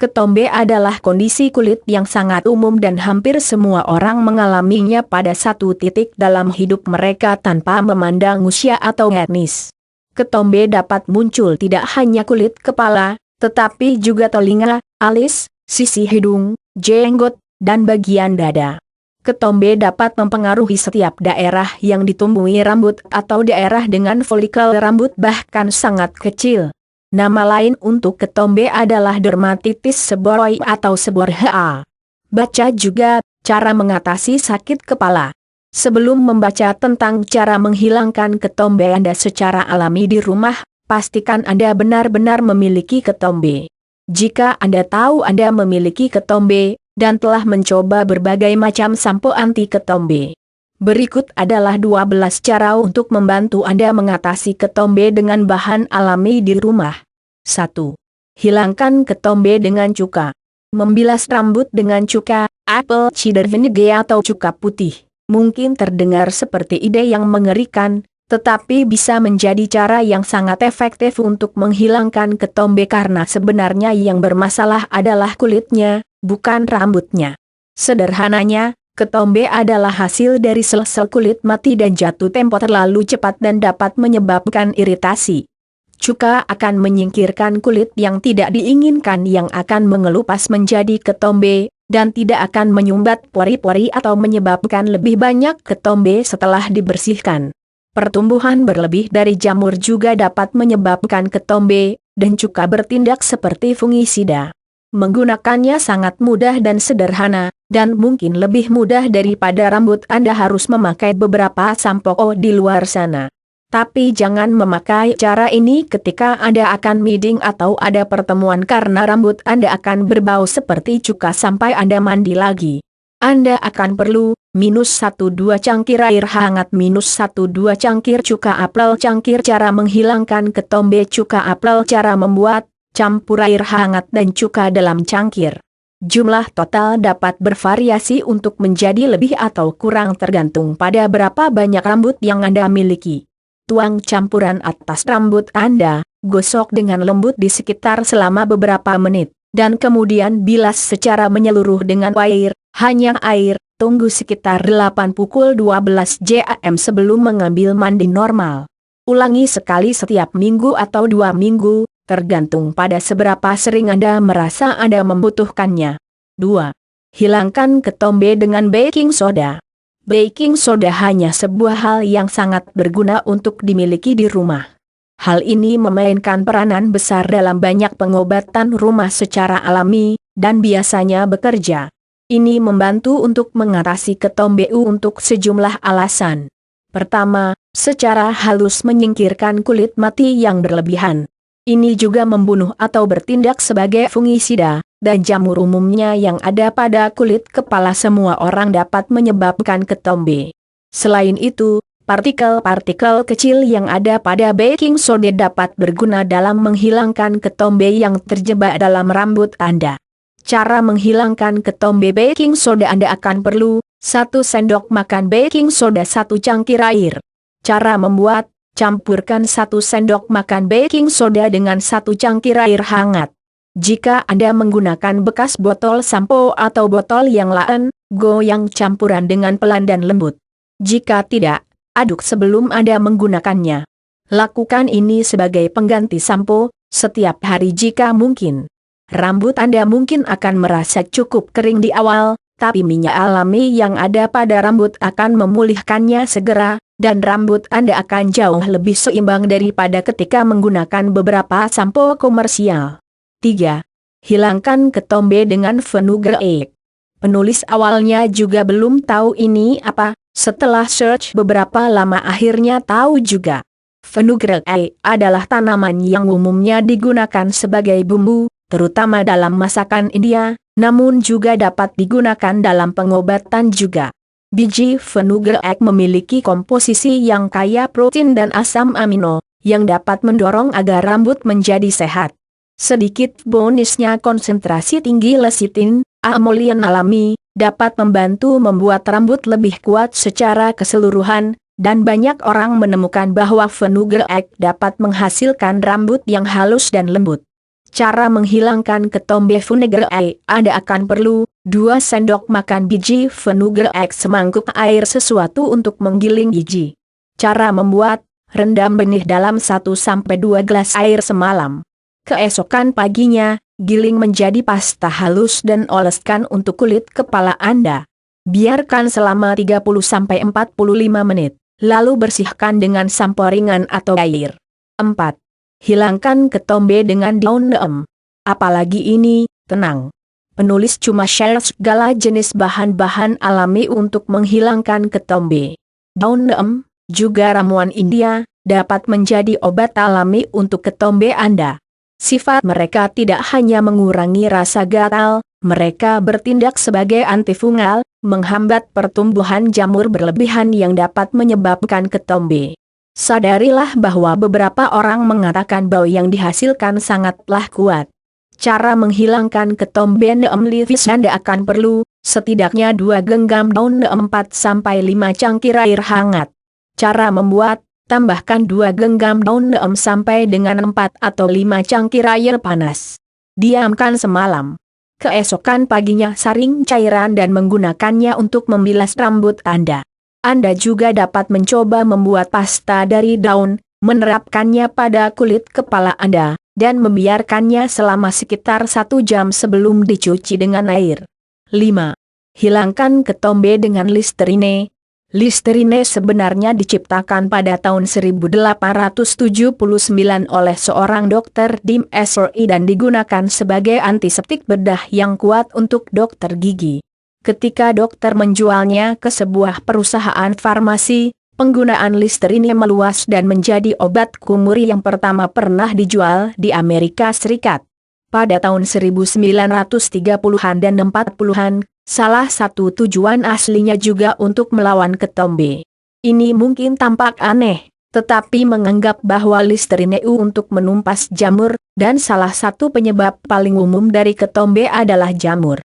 Ketombe adalah kondisi kulit yang sangat umum dan hampir semua orang mengalaminya pada satu titik dalam hidup mereka tanpa memandang usia atau etnis. Ketombe dapat muncul tidak hanya kulit kepala, tetapi juga telinga, alis, sisi hidung, jenggot, dan bagian dada. Ketombe dapat mempengaruhi setiap daerah yang ditumbuhi rambut atau daerah dengan folikel rambut bahkan sangat kecil. Nama lain untuk ketombe adalah dermatitis seborrheic atau seborrhea. Baca juga cara mengatasi sakit kepala. Sebelum membaca tentang cara menghilangkan ketombe Anda secara alami di rumah, pastikan Anda benar-benar memiliki ketombe. Jika Anda tahu Anda memiliki ketombe dan telah mencoba berbagai macam sampo anti ketombe, berikut adalah 12 cara untuk membantu Anda mengatasi ketombe dengan bahan alami di rumah. 1. Hilangkan ketombe dengan cuka. Membilas rambut dengan cuka, apple cider vinegar atau cuka putih. Mungkin terdengar seperti ide yang mengerikan, tetapi bisa menjadi cara yang sangat efektif untuk menghilangkan ketombe karena sebenarnya yang bermasalah adalah kulitnya, bukan rambutnya. Sederhananya, ketombe adalah hasil dari sel-sel kulit mati dan jatuh tempo terlalu cepat dan dapat menyebabkan iritasi. Cuka akan menyingkirkan kulit yang tidak diinginkan yang akan mengelupas menjadi ketombe, dan tidak akan menyumbat pori-pori atau menyebabkan lebih banyak ketombe setelah dibersihkan. Pertumbuhan berlebih dari jamur juga dapat menyebabkan ketombe, dan cuka bertindak seperti fungisida. Menggunakannya sangat mudah dan sederhana, dan mungkin lebih mudah daripada rambut Anda harus memakai beberapa sampo di luar sana. Tapi jangan memakai cara ini ketika Anda akan meeting atau ada pertemuan karena rambut Anda akan berbau seperti cuka sampai Anda mandi lagi. Anda akan perlu, -1-2 cangkir air hangat -1-2 cangkir cuka apel cangkir cara menghilangkan ketombe cuka apel cara membuat, campur air hangat dan cuka dalam cangkir. Jumlah total dapat bervariasi untuk menjadi lebih atau kurang tergantung pada berapa banyak rambut yang Anda miliki. Tuang campuran atas rambut Anda, gosok dengan lembut di sekitar selama beberapa menit, dan kemudian bilas secara menyeluruh dengan air, hanya air, tunggu sekitar 8:12 jam sebelum mengambil mandi normal. Ulangi sekali setiap minggu atau 2 minggu, tergantung pada seberapa sering Anda merasa Anda membutuhkannya. 2. Hilangkan ketombe dengan baking soda. Baking soda hanya sebuah hal yang sangat berguna untuk dimiliki di rumah. Hal ini memainkan peranan besar dalam banyak pengobatan rumah secara alami, dan biasanya bekerja. Ini membantu untuk mengatasi ketombe untuk sejumlah alasan. Pertama, secara halus menyingkirkan kulit mati yang berlebihan. Ini juga membunuh atau bertindak sebagai fungisida, dan jamur umumnya yang ada pada kulit kepala semua orang dapat menyebabkan ketombe. Selain itu, partikel-partikel kecil yang ada pada baking soda dapat berguna dalam menghilangkan ketombe yang terjebak dalam rambut Anda. Cara menghilangkan ketombe baking soda Anda akan perlu, 1 sendok makan baking soda 1 cangkir air. Cara membuat, campurkan 1 sendok makan baking soda dengan 1 cangkir air hangat. Jika Anda menggunakan bekas botol sampo atau botol yang lain, goyang campuran dengan pelan dan lembut. Jika tidak, aduk sebelum Anda menggunakannya. Lakukan ini sebagai pengganti sampo, setiap hari jika mungkin. Rambut Anda mungkin akan merasa cukup kering di awal, tapi minyak alami yang ada pada rambut akan memulihkannya segera, dan rambut Anda akan jauh lebih seimbang daripada ketika menggunakan beberapa sampo komersial. 3. Hilangkan ketombe dengan fenugreek. Penulis awalnya juga belum tahu ini apa, setelah search beberapa lama akhirnya tahu juga. Fenugreek adalah tanaman yang umumnya digunakan sebagai bumbu, terutama dalam masakan India, namun juga dapat digunakan dalam pengobatan juga. Biji fenugreek memiliki komposisi yang kaya protein dan asam amino, yang dapat mendorong agar rambut menjadi sehat. Sedikit bonusnya konsentrasi tinggi lecitin, emolian alami, dapat membantu membuat rambut lebih kuat secara keseluruhan, dan banyak orang menemukan bahwa fenugreek dapat menghasilkan rambut yang halus dan lembut. Cara menghilangkan ketombe fenugreek, Anda akan perlu 2 sendok makan biji fenugreek, semangkuk air, sesuatu untuk menggiling biji. Cara membuat: rendam benih dalam 1-2 gelas air semalam. Keesokan paginya, giling menjadi pasta halus dan oleskan untuk kulit kepala Anda. Biarkan selama 30-45 menit, lalu bersihkan dengan sampo ringan atau air. 4. Hilangkan ketombe dengan daun neem. Apalagi ini, tenang. Penulis cuma share segala jenis bahan-bahan alami untuk menghilangkan ketombe. Daun neem, juga ramuan India, dapat menjadi obat alami untuk ketombe Anda. Sifat mereka tidak hanya mengurangi rasa gatal, mereka bertindak sebagai antifungal, menghambat pertumbuhan jamur berlebihan yang dapat menyebabkan ketombe. Sadarilah bahwa beberapa orang mengatakan bau yang dihasilkan sangatlah kuat. Cara menghilangkan ketombe neem leaves, Anda akan perlu setidaknya 2 genggam daun neem, 4-5 cangkir air hangat. Cara membuat: tambahkan 2 genggam daun neem sampai dengan 4 atau 5 cangkir air panas. Diamkan semalam. Keesokan paginya saring cairan dan menggunakannya untuk membilas rambut Anda. Anda juga dapat mencoba membuat pasta dari daun, menerapkannya pada kulit kepala Anda, dan membiarkannya selama sekitar 1 jam sebelum dicuci dengan air. 5. Hilangkan ketombe dengan Listerine. Listerine sebenarnya diciptakan pada tahun 1879 oleh seorang dokter di SRI dan digunakan sebagai antiseptik bedah yang kuat untuk dokter gigi. Ketika dokter menjualnya ke sebuah perusahaan farmasi, penggunaan Listerine meluas dan menjadi obat kumur yang pertama pernah dijual di Amerika Serikat. Pada tahun 1930-an dan 40-an, salah satu tujuan aslinya juga untuk melawan ketombe. Ini mungkin tampak aneh, tetapi menganggap bahwa Listerine untuk menumpas jamur, dan salah satu penyebab paling umum dari ketombe adalah jamur.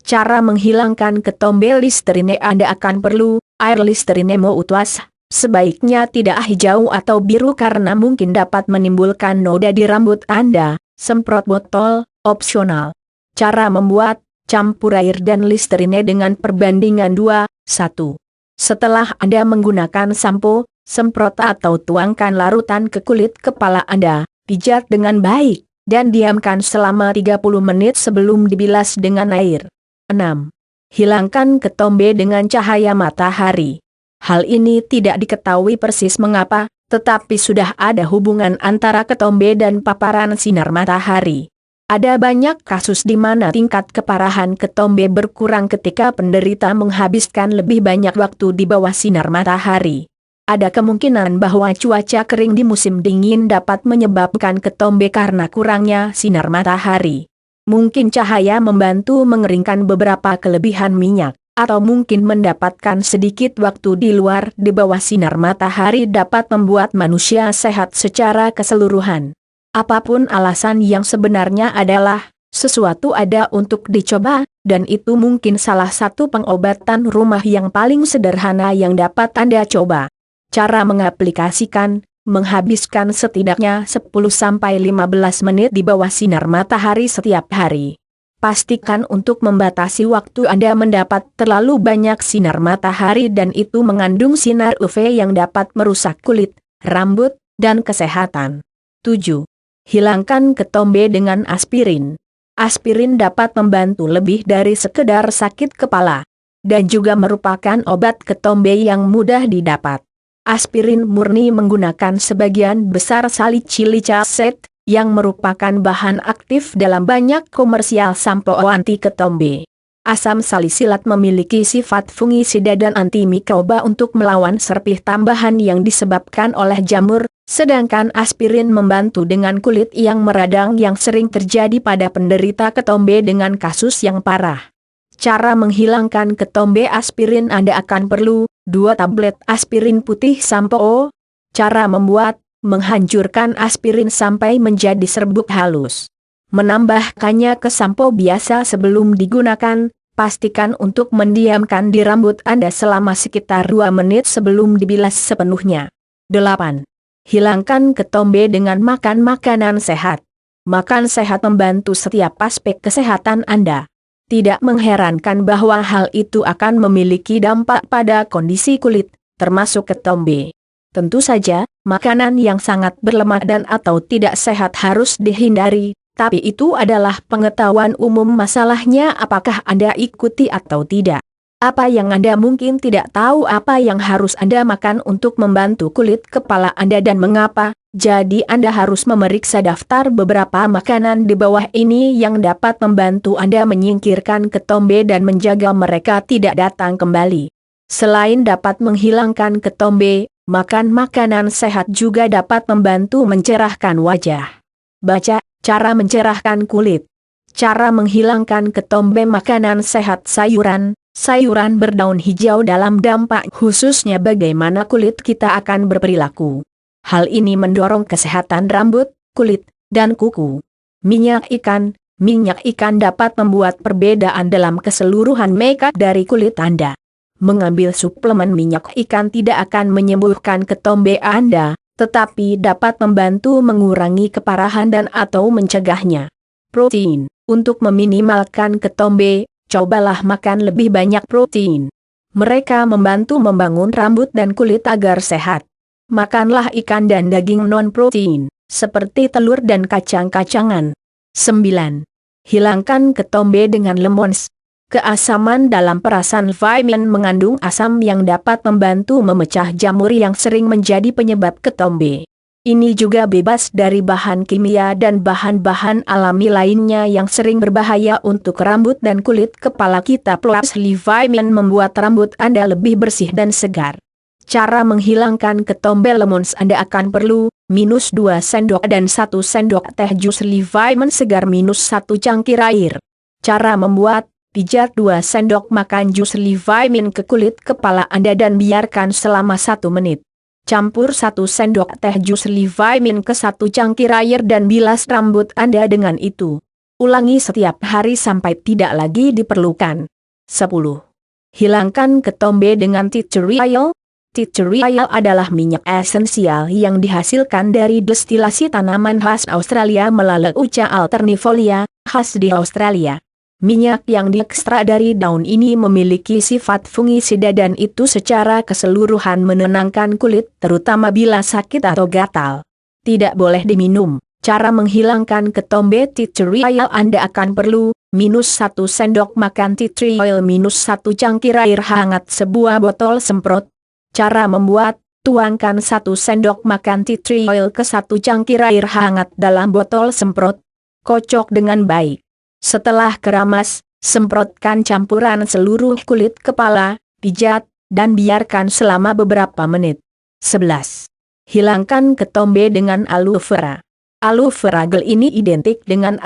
Cara menghilangkan ketombe Listerine, Anda akan perlu air Listerine Mouthwash. Sebaiknya tidak hijau atau biru karena mungkin dapat menimbulkan noda di rambut Anda. Semprot botol, opsional. Cara membuat: campur air dan Listerine dengan perbandingan 2:1. Setelah Anda menggunakan sampo, semprot atau tuangkan larutan ke kulit kepala Anda, pijat dengan baik, dan diamkan selama 30 menit sebelum dibilas dengan air. 6. Hilangkan ketombe dengan cahaya matahari. Hal ini tidak diketahui persis mengapa, tetapi sudah ada hubungan antara ketombe dan paparan sinar matahari. Ada banyak kasus di mana tingkat keparahan ketombe berkurang ketika penderita menghabiskan lebih banyak waktu di bawah sinar matahari. Ada kemungkinan bahwa cuaca kering di musim dingin dapat menyebabkan ketombe karena kurangnya sinar matahari. Mungkin cahaya membantu mengeringkan beberapa kelebihan minyak, atau mungkin mendapatkan sedikit waktu di luar di bawah sinar matahari dapat membuat manusia sehat secara keseluruhan. Apapun alasan yang sebenarnya adalah, sesuatu ada untuk dicoba, dan itu mungkin salah satu pengobatan rumah yang paling sederhana yang dapat Anda coba. Cara mengaplikasikan: menghabiskan setidaknya 10-15 menit di bawah sinar matahari setiap hari. Pastikan untuk membatasi waktu Anda mendapat terlalu banyak sinar matahari dan itu mengandung sinar UV yang dapat merusak kulit, rambut, dan kesehatan. 7. Hilangkan ketombe dengan aspirin. Aspirin dapat membantu lebih dari sekedar sakit kepala, dan juga merupakan obat ketombe yang mudah didapat. Aspirin murni menggunakan sebagian besar salicylate acid, yang merupakan bahan aktif dalam banyak komersial sampo anti ketombe. Asam salisilat memiliki sifat fungisida dan antimikroba untuk melawan serpih tambahan yang disebabkan oleh jamur, sedangkan aspirin membantu dengan kulit yang meradang yang sering terjadi pada penderita ketombe dengan kasus yang parah. Cara menghilangkan ketombe aspirin: Anda akan perlu 2 tablet aspirin putih sampo. Cara membuat: menghancurkan aspirin sampai menjadi serbuk halus. Menambahkannya ke sampo biasa sebelum digunakan. Pastikan untuk mendiamkan di rambut Anda selama sekitar 2 menit sebelum dibilas sepenuhnya. 8. Hilangkan ketombe dengan makan makanan sehat. Makan sehat membantu setiap aspek kesehatan Anda. Tidak mengherankan bahwa hal itu akan memiliki dampak pada kondisi kulit, termasuk ketombe. Tentu saja, makanan yang sangat berlemak dan atau tidak sehat harus dihindari, tapi itu adalah pengetahuan umum. Masalahnya apakah Anda ikuti atau tidak. Apa yang Anda mungkin tidak tahu apa yang harus Anda makan untuk membantu kulit kepala Anda dan mengapa. Jadi Anda harus memeriksa daftar beberapa makanan di bawah ini yang dapat membantu Anda menyingkirkan ketombe dan menjaga mereka tidak datang kembali. Selain dapat menghilangkan ketombe, makan makanan sehat juga dapat membantu mencerahkan wajah. Baca, cara mencerahkan kulit. Cara menghilangkan ketombe makanan sehat sayuran berdaun hijau dalam dampak khususnya bagaimana kulit kita akan berperilaku. Hal ini mendorong kesehatan rambut, kulit, dan kuku. Minyak ikan dapat membuat perbedaan dalam keseluruhan makeup dari kulit Anda. Mengambil suplemen minyak ikan tidak akan menyembuhkan ketombe Anda, tetapi dapat membantu mengurangi keparahan dan atau mencegahnya. Protein. Untuk meminimalkan ketombe, cobalah makan lebih banyak protein. Mereka membantu membangun rambut dan kulit agar sehat. Makanlah ikan dan daging non-protein, seperti telur dan kacang-kacangan. 9. Hilangkan ketombe dengan lemons. Keasaman dalam perasan vitamin mengandung asam yang dapat membantu memecah jamur yang sering menjadi penyebab ketombe. Ini juga bebas dari bahan kimia dan bahan-bahan alami lainnya yang sering berbahaya untuk rambut dan kulit kepala kita. Plus vitamin membuat rambut Anda lebih bersih dan segar. Cara menghilangkan ketombe lemons Anda akan perlu, -2 sendok dan 1 sendok teh jus vitamin segar -1 cangkir air. Cara membuat, pijat 2 sendok makan jus vitamin ke kulit kepala Anda dan biarkan selama 1 menit. Campur 1 sendok teh jus vitamin ke 1 cangkir air dan bilas rambut Anda dengan itu. Ulangi setiap hari sampai tidak lagi diperlukan. 10. Hilangkan ketombe dengan tea tree oil. Tea tree oil adalah minyak esensial yang dihasilkan dari destilasi tanaman khas Australia melalui Uca alternifolia, khas di Australia. Minyak yang diekstrak dari daun ini memiliki sifat fungisida dan itu secara keseluruhan menenangkan kulit terutama bila sakit atau gatal. Tidak boleh diminum. Cara menghilangkan ketombe tea tree oil Anda akan perlu, -1 sendok makan tea tree oil -1 cangkir air hangat sebuah botol semprot. Cara membuat, tuangkan 1 sendok makan tea tree oil ke 1 cangkir air hangat dalam botol semprot. Kocok dengan baik. Setelah keramas, semprotkan campuran seluruh kulit kepala, pijat, dan biarkan selama beberapa menit. 11. Hilangkan ketombe dengan aloe vera. Aloe vera gel ini identik dengan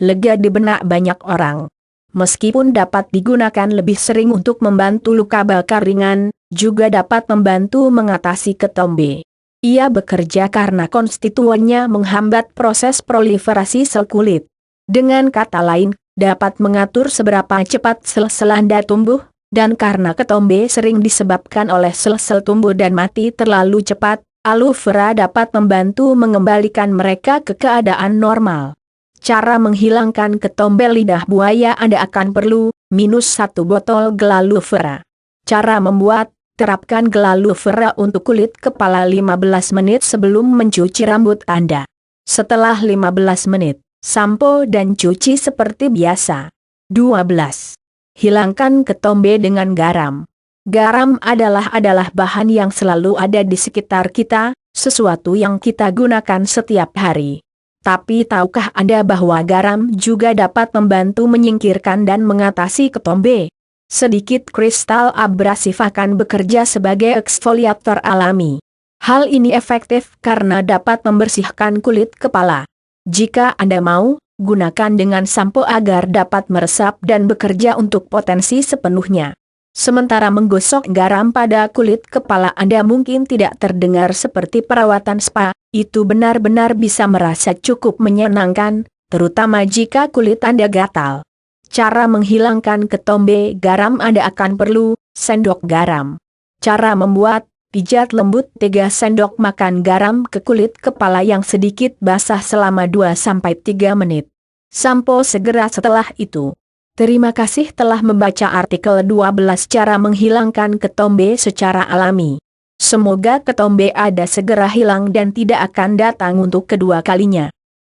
lega di benak banyak orang. Meskipun dapat digunakan lebih sering untuk membantu luka bakar ringan, juga dapat membantu mengatasi ketombe. Ia bekerja karena konstituennya menghambat proses proliferasi sel kulit. Dengan kata lain, dapat mengatur seberapa cepat sel-sel Anda tumbuh, dan karena ketombe sering disebabkan oleh sel-sel tumbuh dan mati terlalu cepat, aloe vera dapat membantu mengembalikan mereka ke keadaan normal. Cara menghilangkan ketombe lidah buaya Anda akan perlu, -1 botol gel aloe vera. Cara membuat, terapkan gel aloe vera untuk kulit kepala 15 menit sebelum mencuci rambut Anda. Setelah 15 menit, sampo dan cuci seperti biasa. 12. Hilangkan ketombe dengan garam. Garam adalah bahan yang selalu ada di sekitar kita, sesuatu yang kita gunakan setiap hari. Tapi tahukah Anda bahwa garam juga dapat membantu menyingkirkan dan mengatasi ketombe? Sedikit kristal abrasif akan bekerja sebagai eksfoliator alami. Hal ini efektif karena dapat membersihkan kulit kepala. Jika Anda mau, gunakan dengan sampo agar dapat meresap dan bekerja untuk potensi sepenuhnya. Sementara menggosok garam pada kulit kepala Anda mungkin tidak terdengar seperti perawatan spa, itu benar-benar bisa merasa cukup menyenangkan, terutama jika kulit Anda gatal. Cara menghilangkan ketombe garam Anda akan perlu, sendok garam. Cara membuat, Pijat lembut 3 sendok makan garam ke kulit kepala yang sedikit basah selama 2-3 menit. Sampo segera setelah itu. Terima kasih telah membaca artikel 12 cara menghilangkan ketombe secara alami. Semoga ketombe ada segera hilang dan tidak akan datang untuk kedua kalinya.